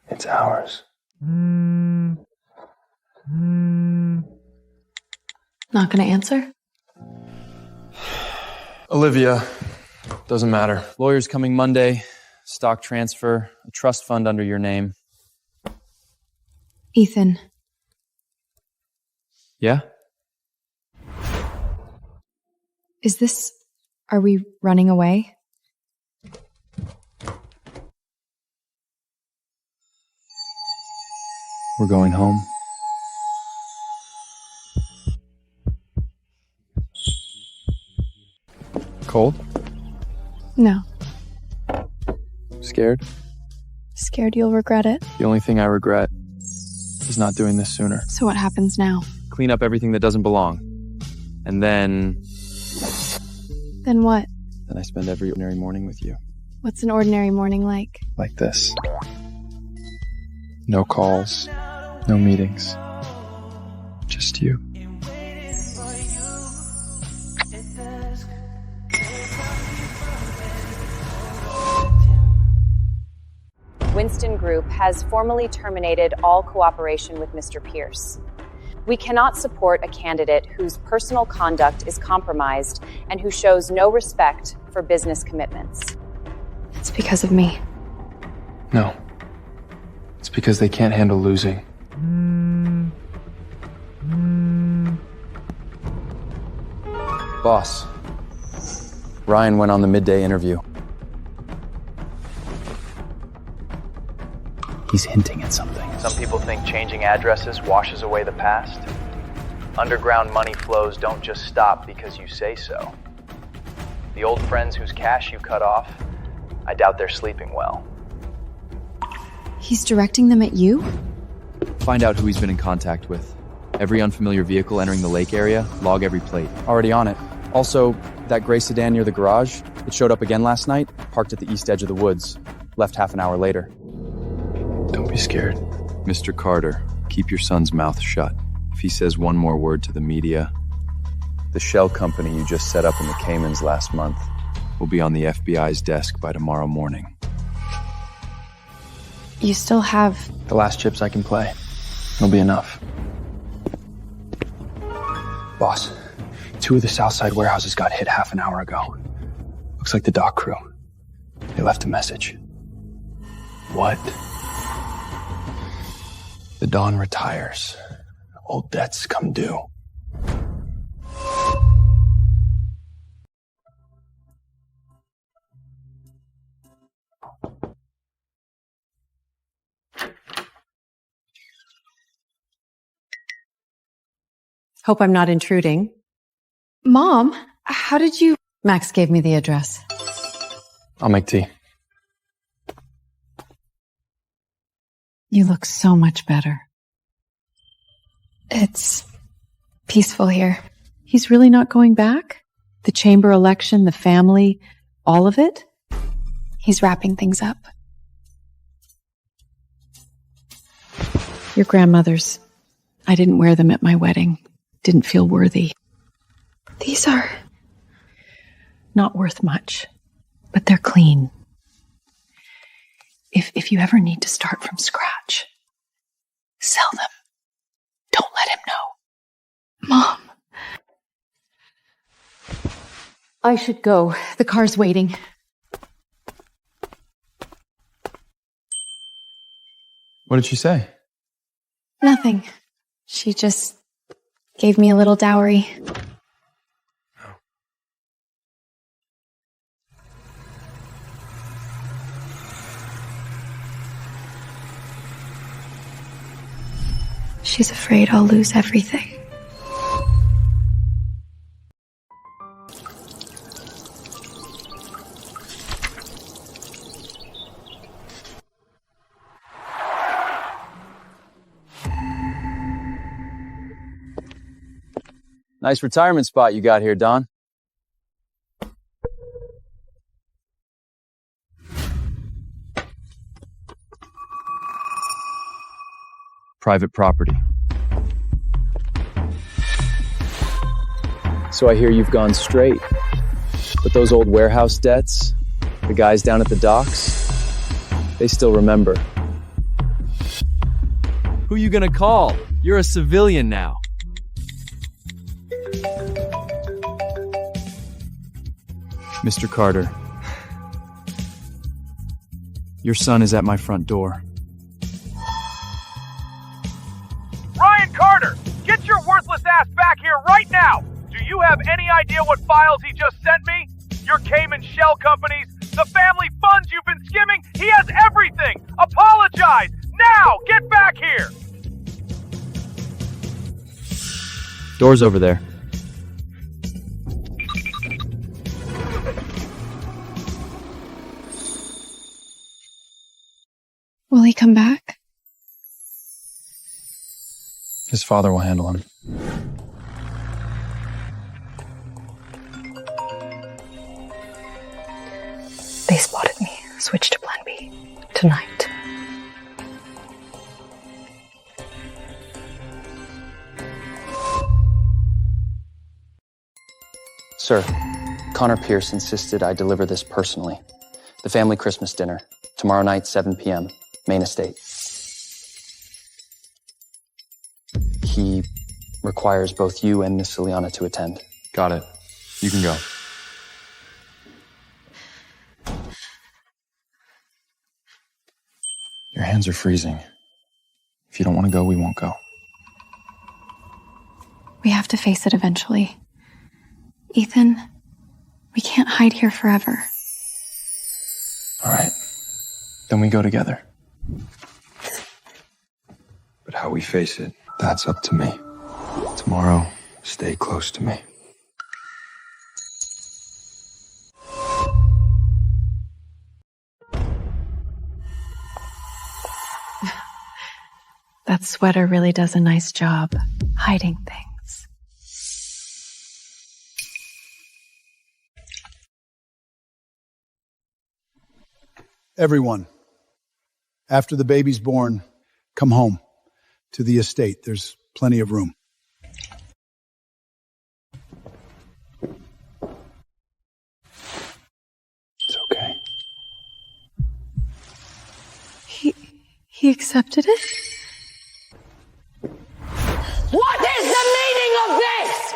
It's ours. Not gonna answer? Olivia, doesn't matter. Lawyer's coming Monday, stock transfer, a trust fund under your name. Ethan. Yeah? Is this... Are we running away? We're going home. Cold? No. Scared? Scared you'll regret it. The only thing I regret is not doing this sooner. So what happens now? Clean up everything that doesn't belong. And then Then what? I spend every ordinary morning with you. What's an ordinary morning like? Like this. No calls. No meetings. Just you. Winston Group has formally terminated all cooperation with Mr. Pierce. We cannot support a candidate whose personal conduct is compromised and who shows no respect for business commitments. It's because of me. No. It's because they can't handle losing. Boss, Ryan went on the midday interview. He's hinting at something. Some people think changing addresses washes away the past. Underground money flows don't just stop because you say so. The old friends whose cash you cut off, I doubt they're sleeping well. He's directing them at you? Find out who he's been in contact with. Every unfamiliar vehicle entering the lake area, log every plate. Already on it. Also, that gray sedan near the garage, it showed up again last night, parked at the east edge of the woods. Left half an hour later. Don't be scared. Mr. Carter, keep your son's mouth shut. If he says one more word to the media, the shell company you just set up in the Caymans last month will be on the FBI's desk by tomorrow morning. You still have... The last chips I can play. It'll be enough. Boss, 2 of the Southside warehouses got hit half an hour ago. Looks like the dock crew. They left a message. What? The Dawn retires. Old debts come due. Hope I'm not intruding. Mom, how did you... Max gave me the address. I'll make tea. You look so much better. It's peaceful here. He's really not going back? The chamber election, the family, all of it? He's wrapping things up. Your grandmother's. I didn't wear them at my wedding. Didn't feel worthy. These are... Not worth much, but they're clean. If you ever need to start from scratch, sell them. Don't let him know. Mom. I should go. The car's waiting. What did she say? Nothing. She just gave me a little dowry. She's afraid I'll lose everything. Nice retirement spot you got here, Don. Private property. So I hear you've gone straight. But those old warehouse debts, the guys down at the docks, they still remember. Who you gonna call? You're a civilian now. Mr. Carter, your son is at my front door. Ryan Carter, get your worthless ass back here right now! Do you have any idea what files he just sent me? Your Cayman shell companies, the family funds you've been skimming, he has everything! Apologize! Now! Get back here! Door's over there. Will he come back? His father will handle him. They spotted me. Switch to plan B. Tonight. Sir, Connor Pierce insisted I deliver this personally. The family Christmas dinner, tomorrow night, 7 p.m. Main estate. He requires both you and Miss Celiana to attend. Got it. You can go. Your hands are freezing. If you don't want to go, we won't go. We have to face it eventually. Ethan, we can't hide here forever. All right. Then we go together. But how we face it, that's up to me. Tomorrow, stay close to me. That sweater really does a nice job hiding things. Everyone, after the baby's born, come home to the estate. There's plenty of room. It's okay. He accepted it? What is the meaning of this?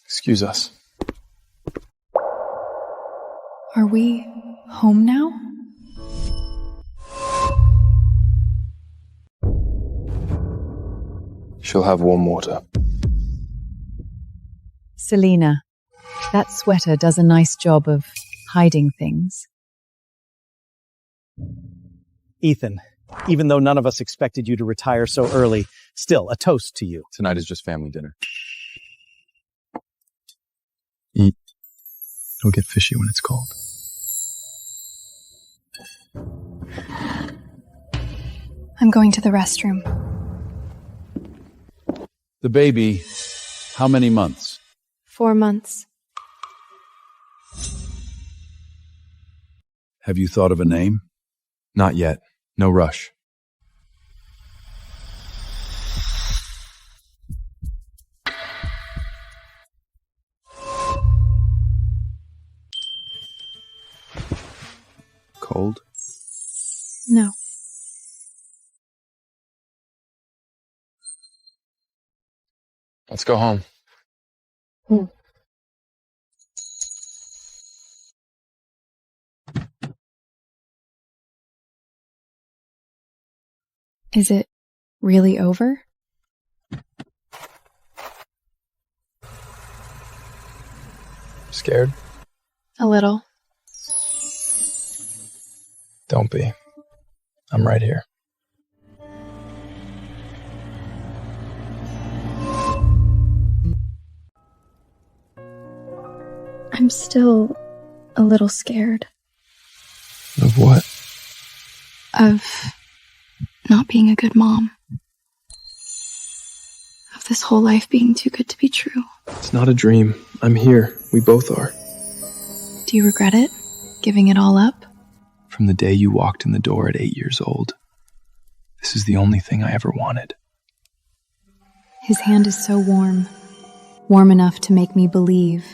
Excuse us. Are we home now? She'll have warm water. Selena, that sweater does a nice job of hiding things. Ethan, even though none of us expected you to retire so early, still, a toast to you. Tonight is just family dinner. Eat. It'll get fishy when it's cold. I'm going to the restroom. The baby, how many months? 4 months. Have you thought of a name? Not yet. No rush. Cold? No. Let's go home. Is it really over? Scared? A little. Don't be. I'm right here. I'm still a little scared. Of what? Of not being a good mom. Of this whole life being too good to be true. It's not a dream. I'm here. We both are. Do you regret it? Giving it all up? From the day you walked in the door at 8 years old, this is the only thing I ever wanted. His hand is so warm. Warm enough to make me believe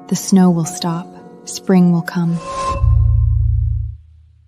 the snow will stop, spring will come.